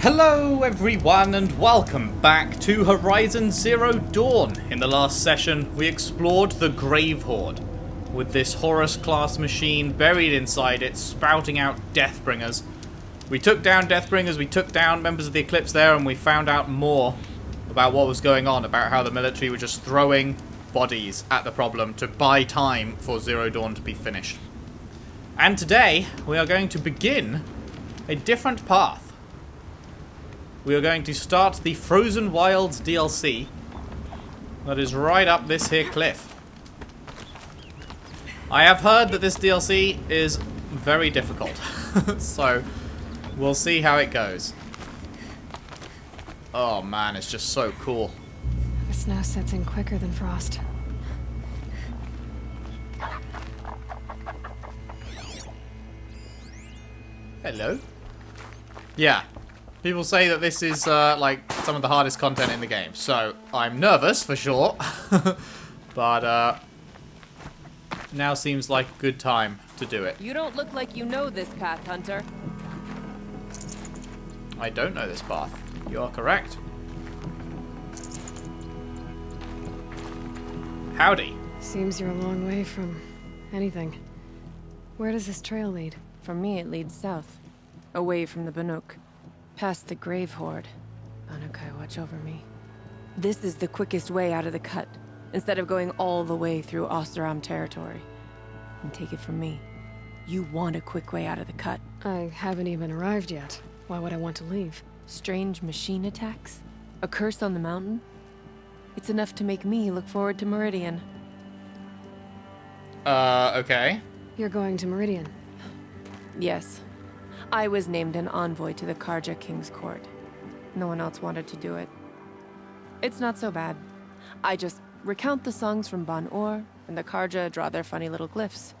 Hello everyone and welcome back to Horizon Zero Dawn. In the last session we explored the Grave Horde, with this Horus class machine buried inside it spouting out Deathbringers. We took down Deathbringers, we took down members of the Eclipse there, and we found out more about what was going on, about how the military were just throwing bodies at the problem to buy time for Zero Dawn to be finished. And today we are going to begin a different path. We are going to start the Frozen Wilds DLC that is right up this here cliff. I have heard that this DLC is very difficult, so we'll see how it goes. Oh man, it's just so cool. The snow sets in quicker than frost. Hello? Yeah. People say that this is, like, some of the hardest content in the game. So, I'm nervous, for sure. But, now seems like a good time to do it. You don't look like you know this path, Hunter. I don't know this path. You are correct. Howdy. Seems you're a long way from anything. Where does this trail lead? For me, it leads south. Away from the Banuk. Past the Grave Horde. Banukai, watch over me. This is the quickest way out of the cut, instead of going all the way through Oseram territory. And take it from me, you want a quick way out of the cut. I haven't even arrived yet. Why would I want to leave? Strange machine attacks? A curse on the mountain? It's enough to make me look forward to Meridian. Okay. You're going to Meridian. Yes. I was named an envoy to the Karja King's court. No one else wanted to do it. It's not so bad. I just recount the songs from Ban-Or, and the Karja draw their funny little glyphs.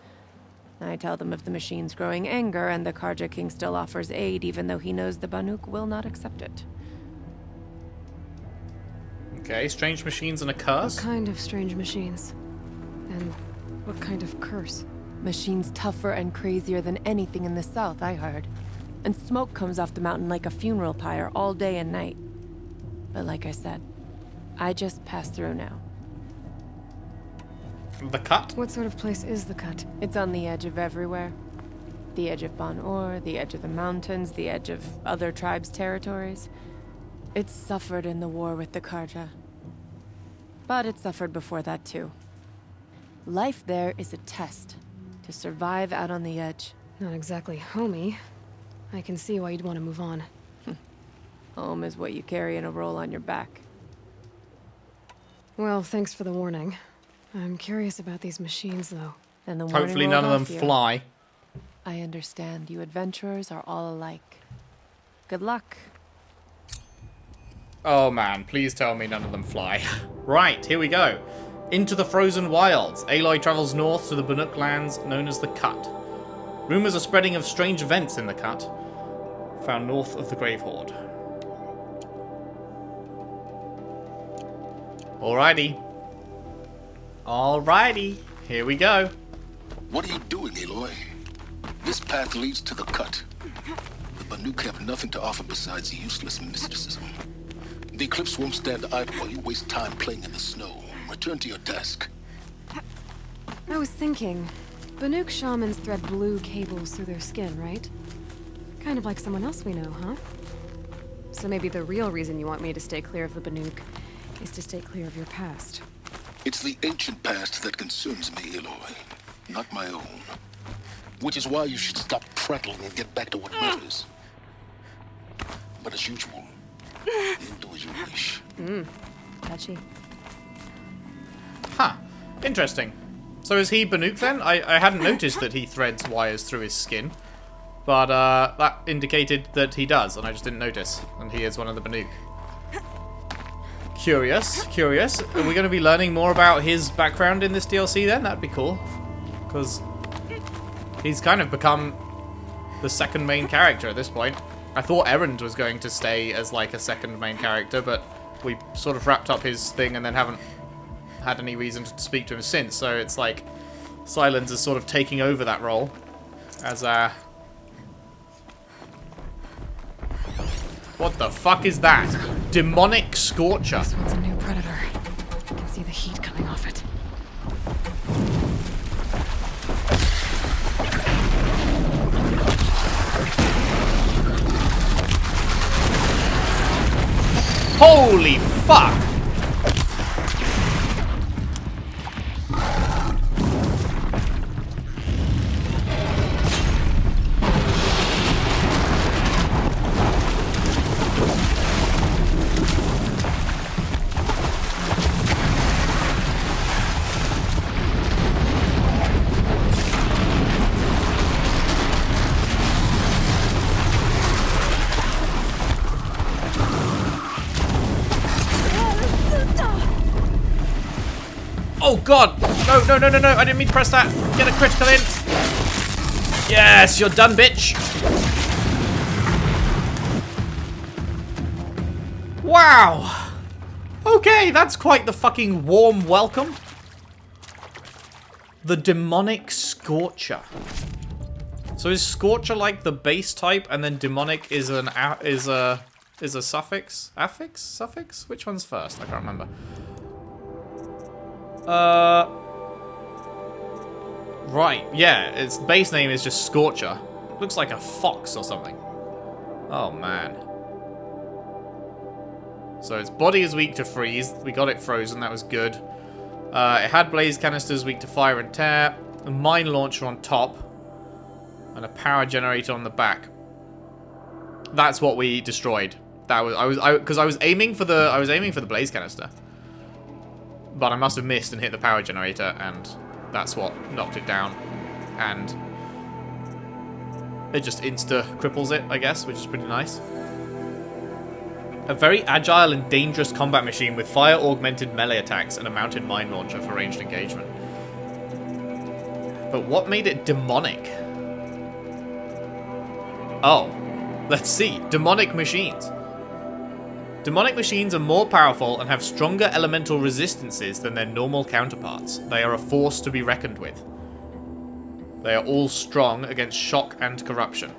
I tell them of the machine's growing anger, and the Karja King still offers aid, even though he knows the Banuk will not accept it. Okay, strange machines and a curse? What kind of strange machines? And what kind of curse? Machines tougher and crazier than anything in the south, I heard. And smoke comes off the mountain like a funeral pyre all day and night. But like I said, I just passed through now. The cut? What sort of place is the cut? It's on the edge of everywhere. The edge of Ban-Or, the edge of the mountains, the edge of other tribes' territories. It suffered in the war with the Karja. But it suffered before that too. Life there is a test. To survive out on the edge. Not exactly homey. I can see why you'd want to move on. Home is what you carry in a roll on your back. Well, thanks for the warning. I'm curious about these machines, though. And the warning Hopefully none of them fly. I understand. You adventurers are all alike. Good luck. Oh man, please tell me none of them fly. Right, here we go. Into the Frozen Wilds. Aloy travels north to the Banuk lands known as the Cut. Rumours are spreading of strange events in the Cut, found north of the Grave Horde. Alrighty. Alrighty, here we go. What are you doing, Aloy? This path leads to the Cut. The Banuk have nothing to offer besides useless mysticism. The Eclipse won't stand idle while you waste time playing in the snow. Return to your desk. I was thinking, Banuk shamans thread blue cables through their skin, right? Kind of like someone else we know, huh? So maybe the real reason you want me to stay clear of the Banuk is to stay clear of your past. It's the ancient past that concerns me, Aloy, not my own. Which is why you should stop prattling and get back to what matters. But as usual, you do as you wish. Touchy. Huh. Interesting. So is he Banuk then? I hadn't noticed that he threads wires through his skin. But that indicated that he does, and I just didn't notice. And he is one of the Banuk. Curious, curious. Are we going to be learning more about his background in this DLC then? That'd be cool. Because he's kind of become the second main character at this point. I thought Erend was going to stay as like a second main character, but we sort of wrapped up his thing and then haven't had any reason to speak to him since, so it's like Silence is sort of taking over that role as What What the fuck is that? Demonic Scorcher. This one's a new predator. I can see the heat coming off it. Holy fuck! Oh god! No, no, no, no, no! I didn't mean to press that! Get a critical in! Yes, you're done, bitch! Wow! Okay, that's quite the fucking warm welcome. The Demonic Scorcher. So is Scorcher like the base type, and then Demonic is a suffix? Affix? Suffix? Which one's first? I can't remember. Right, yeah, its base name is just Scorcher. Looks like a fox or something. Oh, man. So its body is weak to freeze. We got it frozen, that was good. It had blaze canisters weak to fire and tear, a mine launcher on top, and a power generator on the back. That's what we destroyed. That was because I was aiming for the blaze canister. But I must have missed and hit the power generator, and that's what knocked it down. And it just insta-cripples it, I guess, which is pretty nice. A very agile and dangerous combat machine with fire-augmented melee attacks and a mounted mine launcher for ranged engagement. But what made it demonic? Oh, let's see. Demonic machines. Demonic machines are more powerful and have stronger elemental resistances than their normal counterparts. They are a force to be reckoned with. They are all strong against shock and corruption.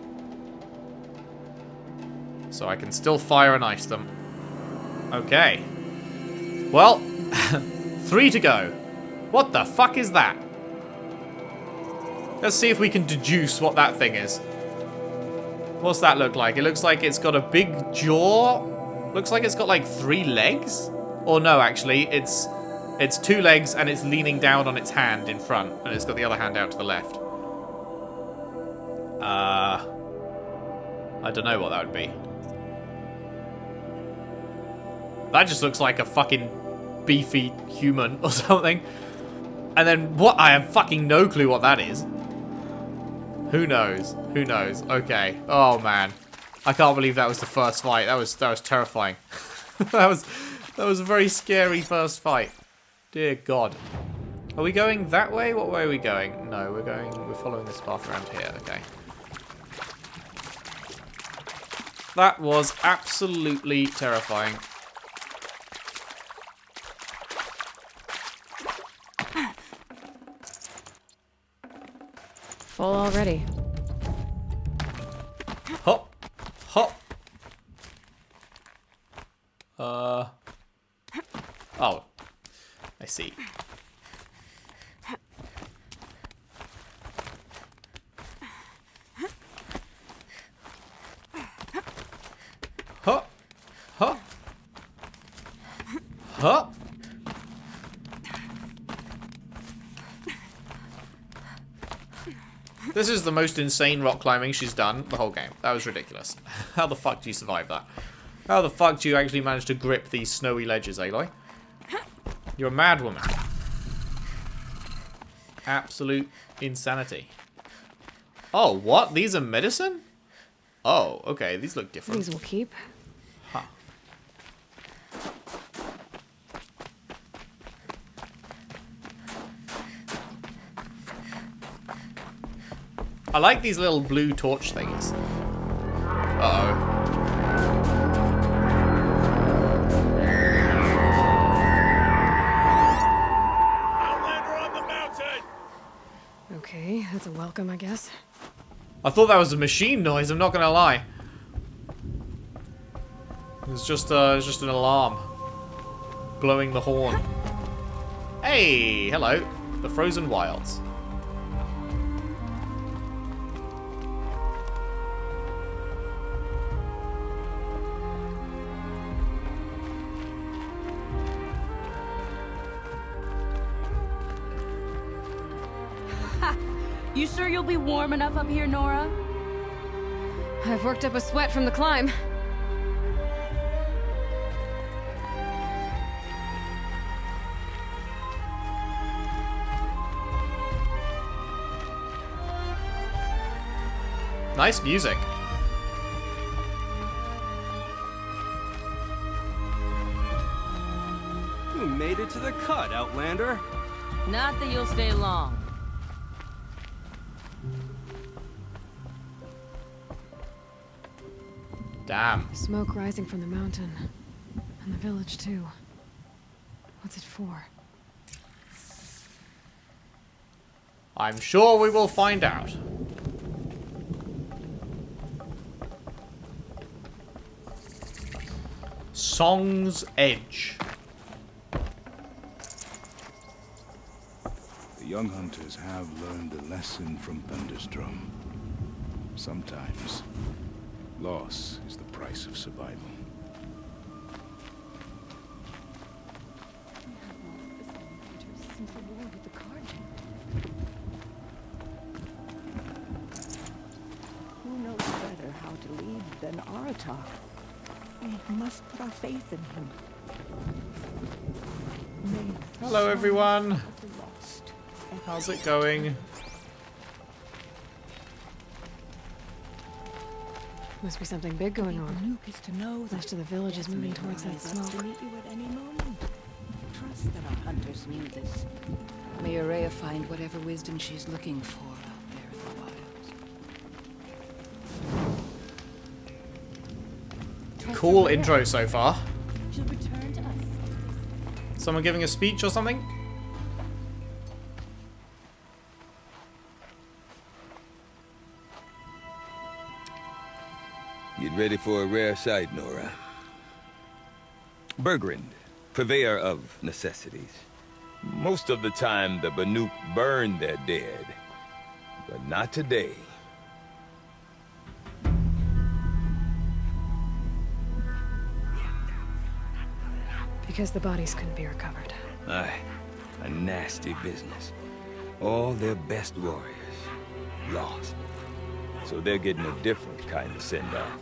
So I can still fire and ice them. Okay. Well, 3 to go. What the fuck is that? Let's see if we can deduce what that thing is. What's that look like? It looks like it's got a big jaw. Looks like it's got like 3 legs. Or no, actually, it's 2 legs and it's leaning down on its hand in front, and it's got the other hand out to the left. I don't know what that would be. That just looks like a fucking beefy human or something. And then what? I have fucking no clue what that is. Who knows? Who knows? Okay. Oh man. I can't believe that was the first fight. That was terrifying. that was a very scary first fight. Dear God. Are we going that way? What way are we going? No, we're following this path around here. Okay. That was absolutely terrifying. Full already. Hop. Hop. Oh. I see. Hop. Hop. Hop. This is the most insane rock climbing she's done the whole game. That was ridiculous. How the fuck do you survive that? How the fuck do you actually manage to grip these snowy ledges, Aloy? You're a mad woman. Absolute insanity. Oh, what? These are medicine? Oh, okay. These look different. These will keep. Huh. I like these little blue torch things. Uh-oh. Okay, that's a welcome, I guess. I thought that was a machine noise, I'm not gonna lie. It's just an alarm. Blowing the horn. Hey, hello. The Frozen Wilds. You sure you'll be warm enough up here, Nora? I've worked up a sweat from the climb. Nice music. You made it to the cut, Outlander. Not that you'll stay long. Damn. Smoke rising from the mountain. And the village, too. What's it for? I'm sure we will find out. Song's Edge. The young hunters have learned a lesson from Thunderstrom. Sometimes, loss is the price of survival. Who knows better how to lead than Aratar? We must put our faith in him. Hello, everyone. How's it going? Must be something big going on. Nuke is to know that Most of the village is moving towards that rise up smoke. to meet you at any moment. Trust that our hunters knew this. May Araya find whatever wisdom she's looking for out there in the wilds. Cool intro so far. She'll return to us. Someone giving a speech or something? Get ready for a rare sight, Nora. Bergrand, purveyor of necessities. Most of the time, the Banuk burn their dead. But not today. Because the bodies couldn't be recovered. Aye, a nasty business. All their best warriors lost. So they're getting a different kind of send-off.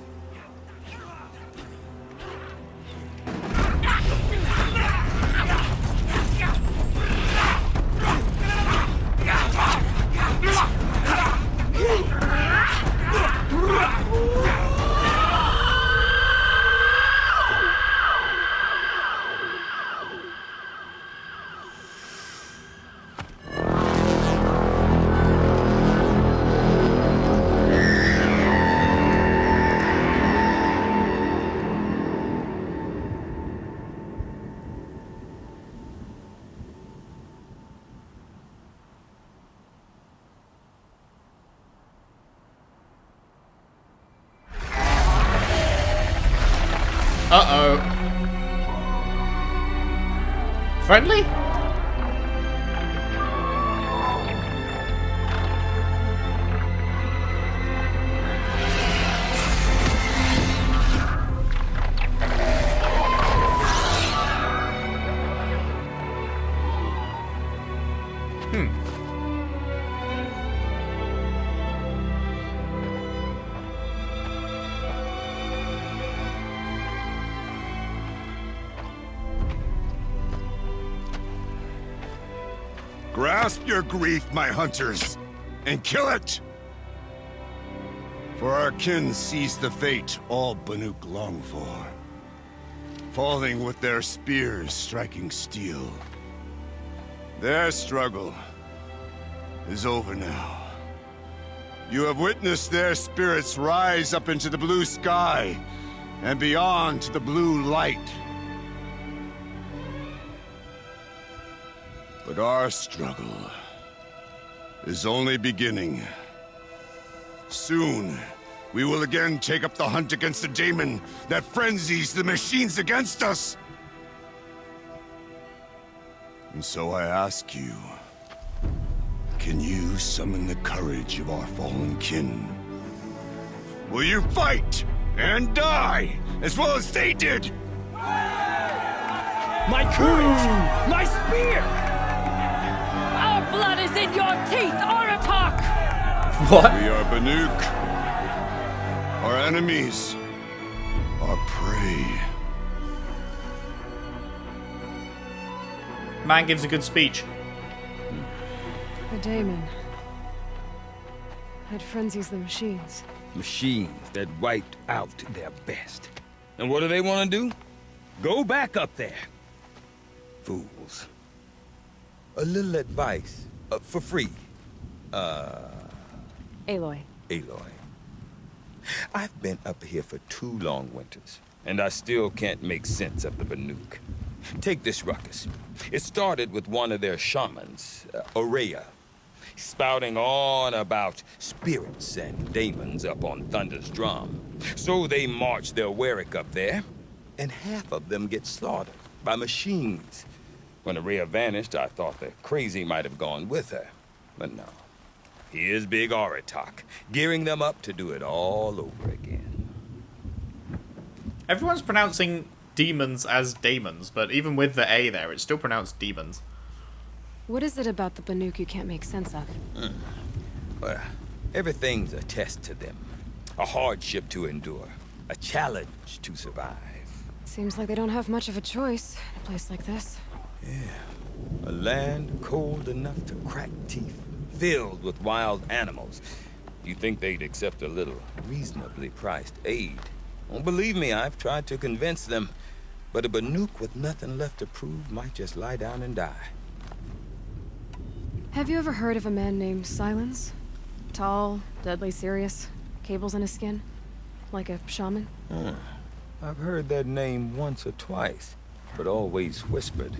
Uh-oh. Friendly? Grasp your grief, my hunters, and kill it! For our kin sees the fate all Banuk long for. Falling with their spears striking steel. Their struggle is over now. You have witnessed their spirits rise up into the blue sky and beyond to the blue light. But our struggle is only beginning. Soon, we will again take up the hunt against the demon that frenzies the machines against us. And so I ask you, can you summon the courage of our fallen kin? Will you fight and die as well as they did? My courage! My spear! Our blood is in your teeth, Aratak! What? We are Banuk. Our enemies. Our prey. Man gives a good speech. The daemon. It frenzies the machines. Machines that wiped out their best. And what do they want to do? Go back up there. Fools. A little advice, for free. Aloy. Aloy. I've been up here for 2 long winters, and I still can't make sense of the Banuk. Take this ruckus. It started with one of their shamans, Aurea, spouting on about spirits and demons up on Thunder's drum. So they march their Warwick up there, and half of them get slaughtered by machines. When Aurea vanished, I thought the crazy might have gone with her, but no. Here's Big Aratak, gearing them up to do it all over again. Everyone's pronouncing demons as daemons, but even with the A there, it's still pronounced demons. What is it about the Banuk you can't make sense of? Well, everything's a test to them. A hardship to endure. A challenge to survive. Seems like they don't have much of a choice in a place like this. Yeah. A land cold enough to crack teeth, filled with wild animals. You think they'd accept a little reasonably priced aid? Well, believe me, I've tried to convince them. But a Banuk with nothing left to prove might just lie down and die. Have you ever heard of a man named Silence? Tall, deadly serious, cables in his skin? Like a shaman? I've heard that name once or twice, but always whispered.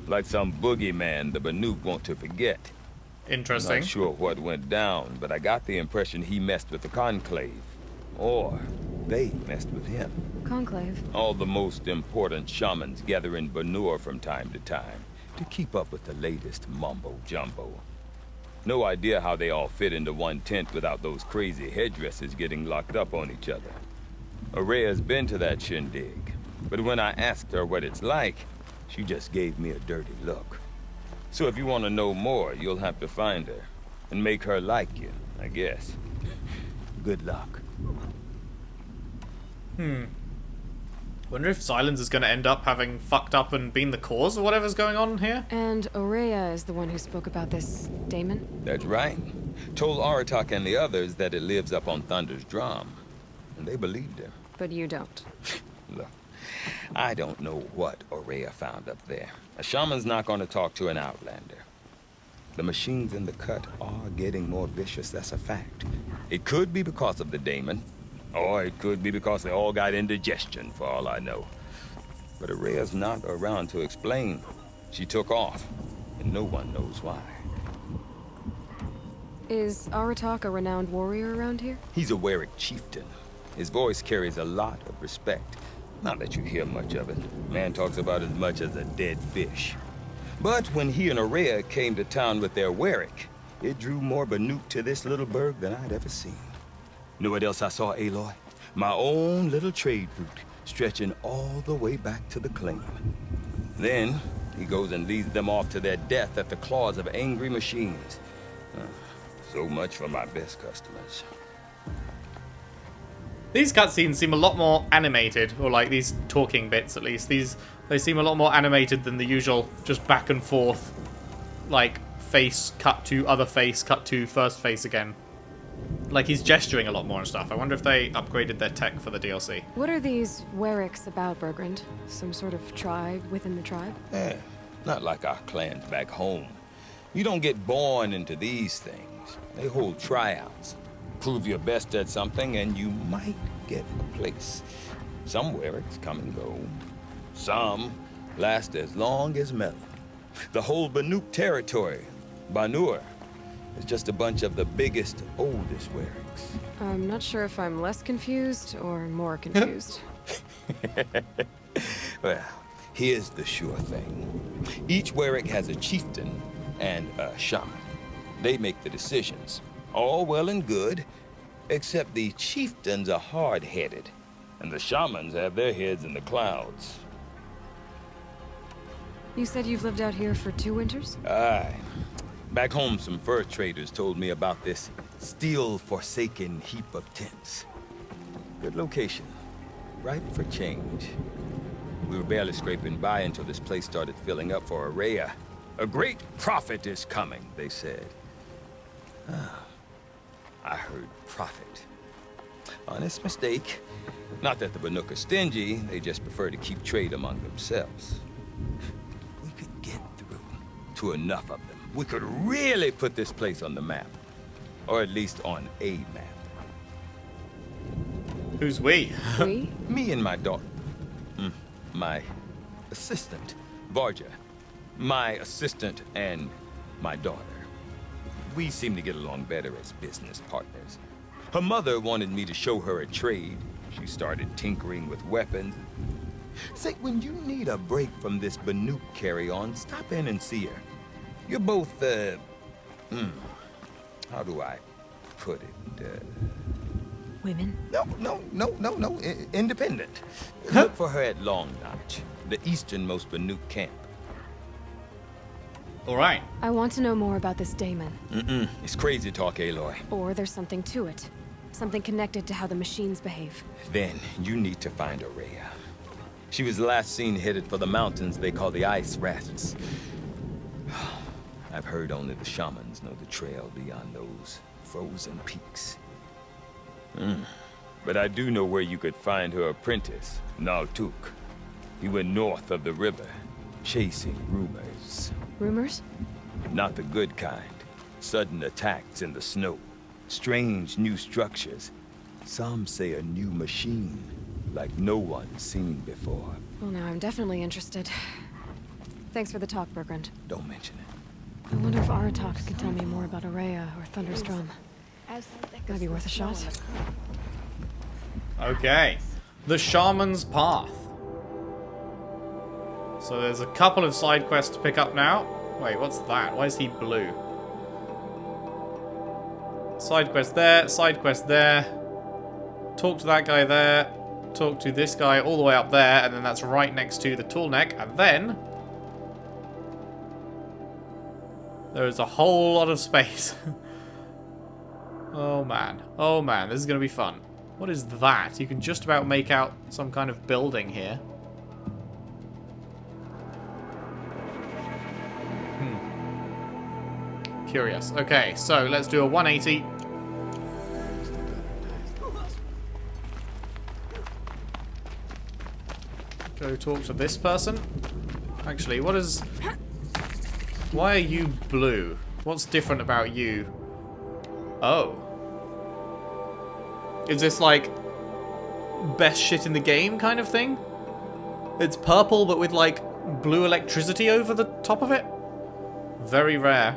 Like some boogeyman the Banuk want to forget. Interesting. Not sure what went down, but I got the impression he messed with the Conclave. Or they messed with him. Conclave? All the most important shamans gather in Banur from time to time to keep up with the latest mumbo-jumbo. No idea how they all fit into one tent without those crazy headdresses getting locked up on each other. Aurea's been to that shindig, but when I asked her what it's like, she just gave me a dirty look. So if you want to know more, you'll have to find her and make her like you, I guess. Good luck. Wonder if Silence is going to end up having fucked up and been the cause of whatever's going on here? And Aurea is the one who spoke about this daemon? That's right. Told Aratak and the others that it lives up on Thunder's drum. And they believed him. But you don't. Look, I don't know what Aurea found up there. A shaman's not going to talk to an outlander. The machines in the cut are getting more vicious, that's a fact. It could be because of the daemon, or it could be because they all got indigestion, for all I know. But Aurea's not around to explain. She took off, and no one knows why. Is Aratak a renowned warrior around here? He's a Warwick chieftain. His voice carries a lot of respect. Not that you hear much of it. Man talks about as much as a dead fish. But when he and Aurea came to town with their Warwick, it drew more Banuk to this little burg than I'd ever seen. Know what else I saw, Aloy? My own little trade route, stretching all the way back to the claim. Then, he goes and leads them off to their death at the claws of angry machines. So much for my best customers. These cutscenes seem a lot more animated, or like these talking bits at least. They seem a lot more animated than the usual just back and forth, like face, cut to other face, cut to first face again. Like he's gesturing a lot more and stuff. I wonder if they upgraded their tech for the DLC. What are these Warwicks about, Bergrand? Some sort of tribe within the tribe? Not like our clans back home. You don't get born into these things. They hold tryouts. Prove your best at something and you might get a place. Some Warwicks come and go. Some last as long as metal. The whole Banuk territory, Banur, It's just a bunch of the biggest, oldest werings. I'm not sure if I'm less confused or more confused. Well, here's the sure thing. Each Werrick has a chieftain and a shaman. They make the decisions. All well and good, except the chieftains are hard-headed, and the shamans have their heads in the clouds. You said you've lived out here for 2 winters? Aye. Back home, some fur traders told me about this steel-forsaken heap of tents. Good location. Ripe for change. We were barely scraping by until this place started filling up for Araya. A great prophet is coming, they said. I heard prophet. Honest mistake. Not that the Banuk are stingy, they just prefer to keep trade among themselves. We could get through to enough of them. We could really put this place on the map. Or at least on a map. Who's we? We? Me and my daughter. My assistant, Varja. My assistant and my daughter. We seem to get along better as business partners. Her mother wanted me to show her a trade. She started tinkering with weapons. Say, when you need a break from this Banuk carry-on, stop in and see her. You're both, how do I put it? Women? No. Independent. Look for her at Long Notch, the easternmost Banuk camp. All right. I want to know more about this daemon. It's crazy talk, Aloy. Or there's something to it. Something connected to how the machines behave. Then you need to find Araya. She was last seen headed for the mountains they call the Ice Rafts. I've heard only the shamans know the trail beyond those frozen peaks. But I do know where you could find her apprentice, Naltuk. He went north of the river, chasing rumors. Rumors? Not the good kind. Sudden attacks in the snow. Strange new structures. Some say a new machine, like no one's seen before. Well, now I'm definitely interested. Thanks for the talk, Bergrand. Don't mention it. I wonder if Aratak could tell me more about Araya or Thunderstrom. Might be worth a shot. Okay. The Shaman's Path. So there's a couple of side quests to pick up now. Wait, what's that? Why is he blue? Side quest there, side quest there. Talk to that guy there. Talk to this guy all the way up there, and then that's right next to the tool neck. And then there is a whole lot of space. Oh man. Oh man, this is going to be fun. What is that? You can just about make out some kind of building here. Curious. Okay, so let's do a 180. Go talk to this person. Actually, what is... Why are you blue? What's different about you? Oh. Is this like best shit in the game kind of thing? It's purple but with like blue electricity over the top of it? Very rare.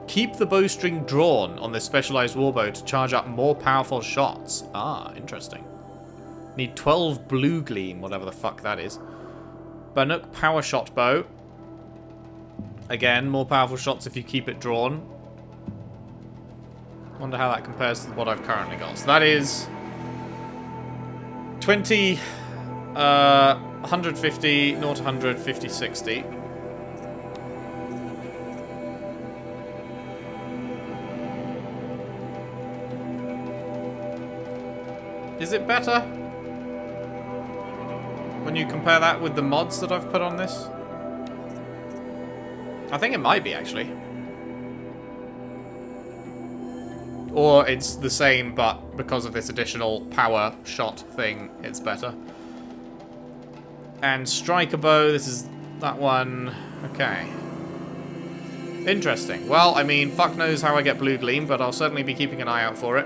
Keep the bowstring drawn on this specialized warbow to charge up more powerful shots. Ah, interesting. Need 12 blue gleam, whatever the fuck that is. Banuk power shot bow. Again, more powerful shots if you keep it drawn. Wonder how that compares to what I've currently got. So that is 20, 150, 0 to 100, 50, 60. Is it better? When you compare that with the mods that I've put on this? I think it might be, actually. Or it's the same, but because of this additional power shot thing, it's better. And striker bow, this is that one. Okay. Interesting. Well, I mean, fuck knows how I get blue gleam, but I'll certainly be keeping an eye out for it.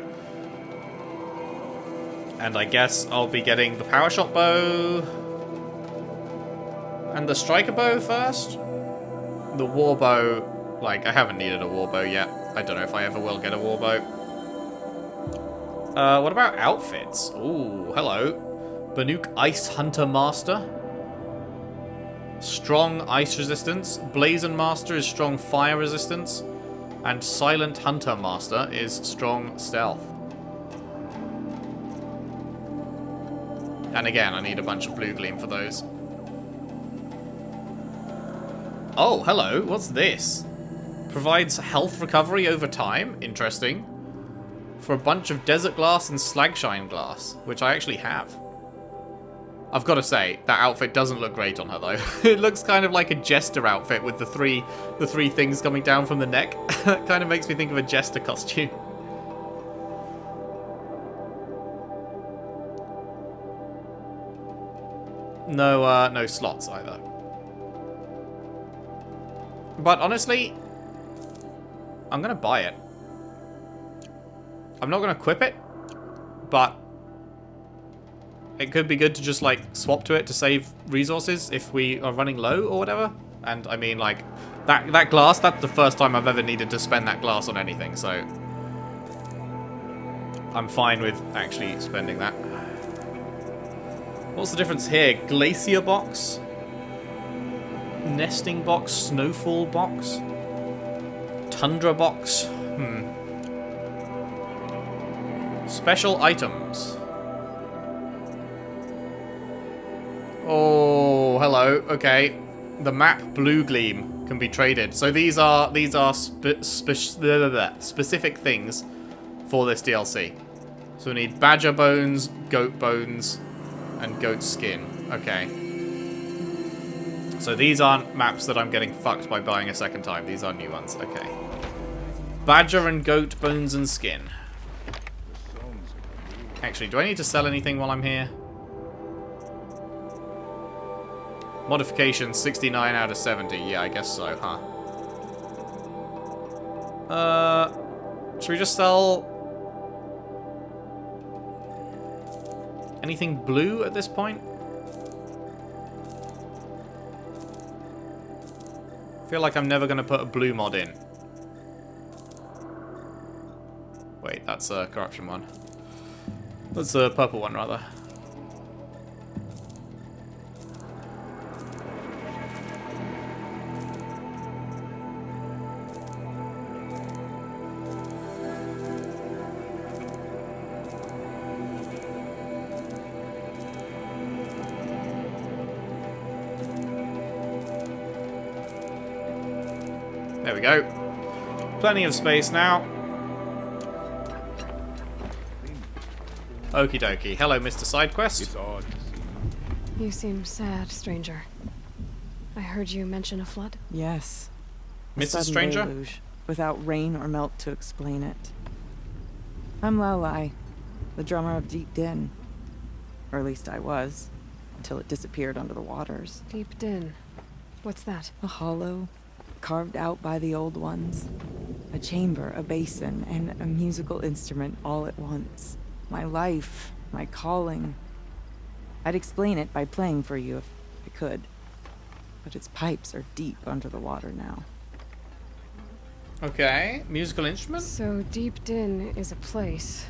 And I guess I'll be getting the power shot bow and the striker bow first. The war bow Like, I haven't needed a warbow yet. I don't know if I ever will get a warbow. What about outfits? Ooh, hello. Banuk Ice Hunter Master. Strong ice resistance. Blazon Master is strong fire resistance. And Silent Hunter Master is strong stealth. And again, I need a bunch of blue gleam for those. Oh, hello. What's this? Provides health recovery over time. Interesting. For a bunch of desert glass and slagshine glass, which I actually have. I've got to say, that outfit doesn't look great on her, though. It looks kind of like a jester outfit with the three things coming down from the neck. That kind of makes me think of a jester costume. No slots either. But honestly, I'm gonna buy it. I'm not gonna equip it, but it could be good to just like swap to it to save resources if we are running low or whatever. And I mean, like that glass, that's the first time I've ever needed to spend that glass on anything, so I'm fine with actually spending that. What's the difference here? Glacier box, nesting box, snowfall box, tundra box. Special items. Oh, hello. Okay, the map blue gleam can be traded. So these are specific things for this DLC. So we need badger bones, goat bones, and goat skin. Okay. So these aren't maps that I'm getting fucked by buying a second time. These are new ones. Okay. Badger and goat bones and skin. Actually, do I need to sell anything while I'm here? Modification 69 out of 70. Yeah, I guess so, huh? Should we just sell anything blue at this point? I feel like I'm never going to put a blue mod in. Wait, that's a corruption one. That's a purple one, rather. There we go. Plenty of space now. Okie dokie. Hello, Mr. Sidequest. You seem sad, stranger. I heard you mention a flood. Yes. A Mrs. sudden Stranger? deluge, without rain or melt to explain it. I'm Aloy, the drummer of Deep Din. Or at least I was, until it disappeared under the waters. Deep Din. What's that? A hollow, carved out by the old ones. A chamber, a basin, and a musical instrument all at once. My life, my calling. I'd explain it by playing for you if I could. But its pipes are deep under the water now. Okay, musical instrument? So Deep Din is a place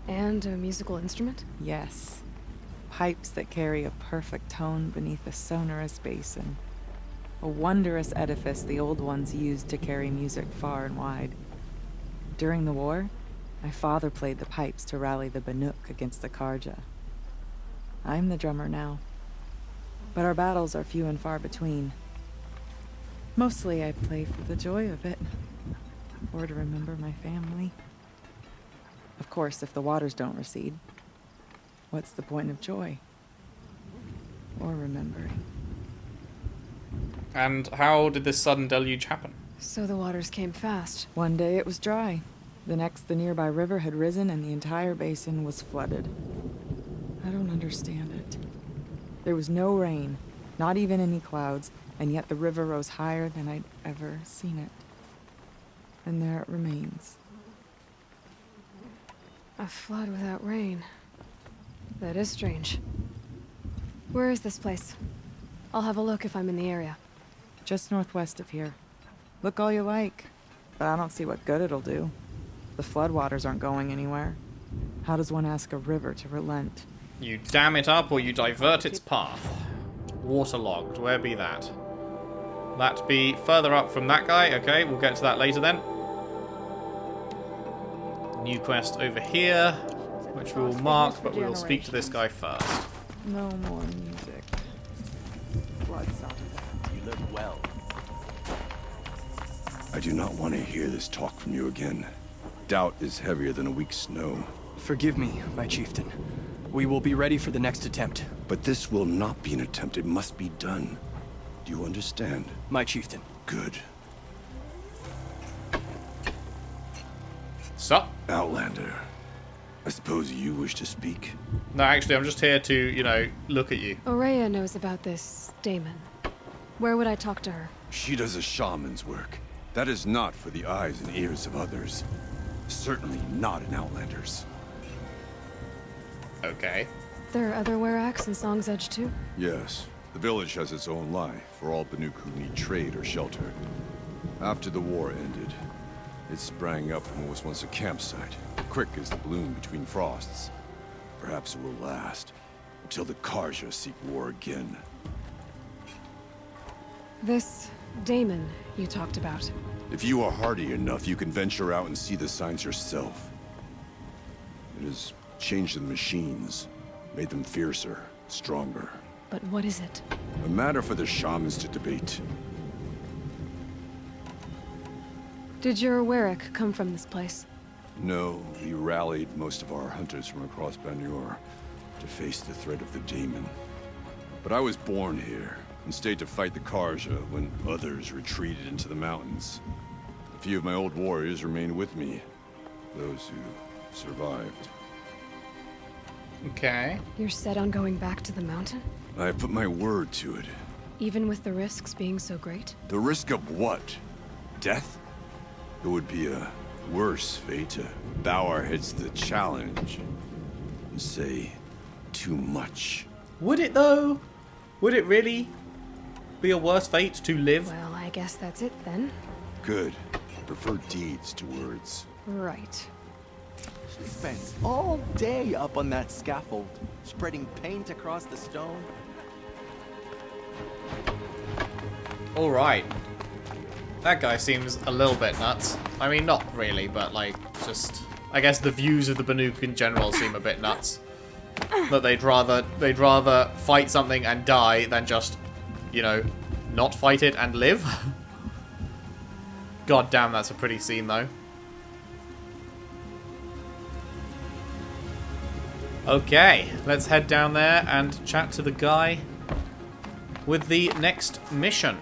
and a musical instrument? Yes. Pipes that carry a perfect tone beneath a sonorous basin. A wondrous edifice the old ones used to carry music far and wide. During the war, my father played the pipes to rally the Banuk against the Karja. I'm the drummer now. But our battles are few and far between. Mostly I play for the joy of it. Or to remember my family. Of course, if the waters don't recede, what's the point of joy? Or remembering? And how did this sudden deluge happen? So the waters came fast. One day it was dry. The next, the nearby river had risen and the entire basin was flooded. I don't understand it. There was no rain, not even any clouds, and yet the river rose higher than I'd ever seen it. And there it remains. A flood without rain. That is strange. Where is this place? I'll have a look if I'm in the area. Just northwest of here. Look all you like, but I don't see what good it'll do. The floodwaters aren't going anywhere. How does one ask a river to relent? You dam it up or you divert its path. Waterlogged, where be that? That be further up from that guy. Okay, we'll get to that later then. New quest over here, which we will mark, but we will speak to this guy first. No more music. Blood's out of that. You look well. I do not want to hear this talk from you again. Doubt is heavier than a week's snow. Forgive me, my chieftain. We will be ready for the next attempt. But this will not be an attempt. It must be done. Do you understand? My chieftain. Good. Sup? Outlander. I suppose you wish to speak? No, actually, I'm just here to, you know, look at you. Aurea knows about this Damon. Where would I talk to her? She does a shaman's work. That is not for the eyes and ears of others. Certainly not an Outlander's. Okay. There are other Weraks in Song's Edge too? Yes. The village has its own life for all Banuk who need trade or shelter. After the war ended, it sprang up from what was once a campsite, quick as the bloom between frosts. Perhaps it will last, until the Karja seek war again. This Damon you talked about. If you are hardy enough, you can venture out and see the signs yourself. It has changed the machines, made them fiercer, stronger. But what is it? A matter for the shamans to debate. Did your Werak come from this place? No, we rallied most of our hunters from across Banur to face the threat of the demon. But I was born here and stayed to fight the Karja when others retreated into the mountains. A few of my old warriors remained with me, those who survived. Okay. You're set on going back to the mountain? I have put my word to it. Even with the risks being so great? The risk of what? Death? It would be a worse fate to bow our heads to the challenge and say too much. Would it though? Would it really be a worse fate to live? Well, I guess that's it then. Good. I prefer deeds to words. Right. She spends all day up on that scaffold, spreading paint across the stone. Alright. That guy seems a little bit nuts. I mean, not really, but like, just... I guess the views of the Banuk in general seem a bit nuts. That they'd rather fight something and die than just, you know, not fight it and live. God damn, that's a pretty scene though. Okay, let's head down there and chat to the guy with the next mission.